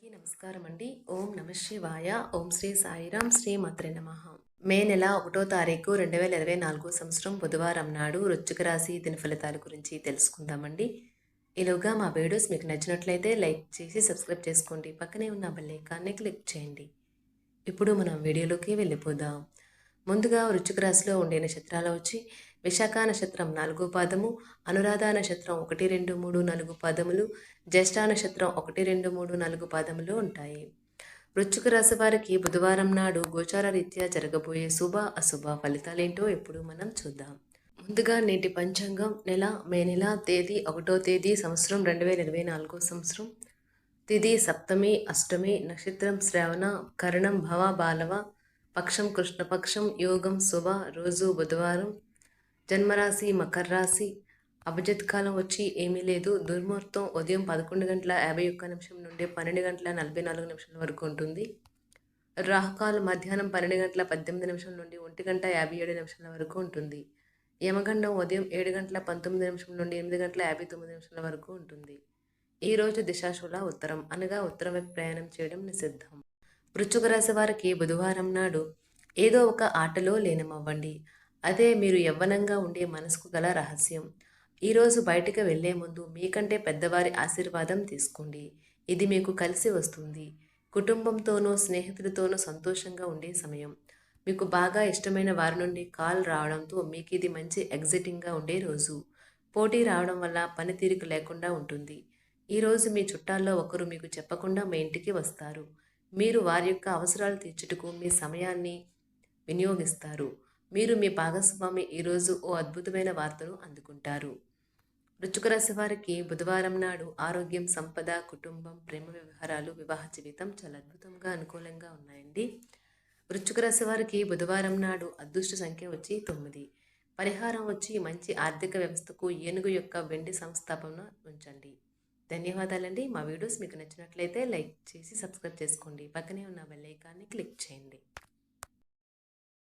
అందరికీ నమస్కారం అండి. ఓం నమ శివాయ. ఓం శ్రీ సాయిరాం. శ్రీ మాత్రే నమః. మే నెల 1వ తారీఖు 2024 సంవత్సరం బుధవారం నాడు వృశ్చిక రాశి దిన ఫలితాల గురించి తెలుసుకుందామండి. ఈలోగా మా వీడియోస్ మీకు నచ్చినట్లయితే లైక్ చేసి సబ్స్క్రైబ్ చేసుకోండి. పక్కనే ఉన్న బెల్ ఐకాన్ని క్లిక్ చేయండి. ఇప్పుడు మనం వీడియోలోకి వెళ్ళిపోదాం. ముందుగా వృశ్చిక రాశిలో ఉండే నక్షత్రాలు వచ్చి విశాఖ నక్షత్రం 4 పాదము, అనురాధ నక్షత్రం 1, 2, 3, 4 పాదములు, జ్యేష్ఠ నక్షత్రం 1, 2, 3, 4 పాదములు ఉంటాయి. వృశ్చిక రాశి వారికి బుధవారం నాడు గోచార రీత్యా జరగబోయే శుభ అశుభ ఫలితాలేంటో ఇప్పుడు మనం చూద్దాం. ముందుగా నేటి పంచాంగం మే నెల తేదీ 1వ తేదీ సంవత్సరం 2024 సంవత్సరం. తిథి సప్తమి, అష్టమి, నక్షత్రం శ్రవణ, కరణం భవ బాలవ, పక్షం కృష్ణపక్షం, యోగం శుభ, రోజు బుధవారం, జన్మరాశి మకర రాశి. అభిజిత్ కాలం వచ్చి ఏమీ లేదు. దుర్ముహూర్తం ఉదయం 11:51 నుండి 12:44 వరకు ఉంటుంది. రాహుకాలం మధ్యాహ్నం 12:18 నుండి 1:57 వరకు ఉంటుంది. యమగండం ఉదయం 7:19 నుండి 8:59 వరకు ఉంటుంది. ఈరోజు దిశాశూల ఉత్తరం, అనగా ఉత్తరం వైపు ప్రయాణం చేయడం నిషిద్ధం. వృశ్చిక రాశి వారికి బుధవారం నాడు ఏదో ఒక ఆటలో లీనమవ్వండి. అదే మీరు యవ్వనంగా ఉండే మనసుకు గల రహస్యం. ఈరోజు బయటకు వెళ్లే ముందు మీకంటే పెద్దవారి ఆశీర్వాదం తీసుకోండి. ఇది మీకు కలిసి వస్తుంది. కుటుంబంతోనూ స్నేహితులతోనూ సంతోషంగా ఉండే సమయం. మీకు బాగా ఇష్టమైన వారి నుండి కాల్ రావడంతో మీకు ఇది మంచి ఎగ్జైటింగ్గా ఉండే రోజు. పోటీ రావడం వల్ల పనితీరిక లేకుండా ఉంటుంది. ఈరోజు మీ చుట్టాల్లో ఒకరు మీకు చెప్పకుండా మీ ఇంటికి వస్తారు. మీరు వారి యొక్క అవసరాలు తీర్చుటకు మీ సమయాన్ని వినియోగిస్తారు. మీరు మీ భాగస్వామి ఈరోజు ఓ అద్భుతమైన వార్తను అందుకుంటారు. వృశ్చిక రాశి వారికి బుధవారం నాడు ఆరోగ్యం, సంపద, కుటుంబం, ప్రేమ వ్యవహారాలు, వివాహ జీవితం చాలా అద్భుతంగా అనుకూలంగా ఉన్నాయండి. వృశ్చిక రాశి వారికి బుధవారం నాడు అదృష్ట సంఖ్య వచ్చి 9. పరిహారం వచ్చి మంచి ఆర్థిక వ్యవస్థకు ఏనుగు యొక్క వెండి సంస్థాపన ఉంచండి. ధన్యవాదాలండి. మా వీడియోస్ మీకు నచ్చినట్లయితే లైక్ చేసి సబ్స్క్రైబ్ చేసుకోండి. పక్కనే ఉన్న బెల్ ఐకాన్ని క్లిక్ చేయండి.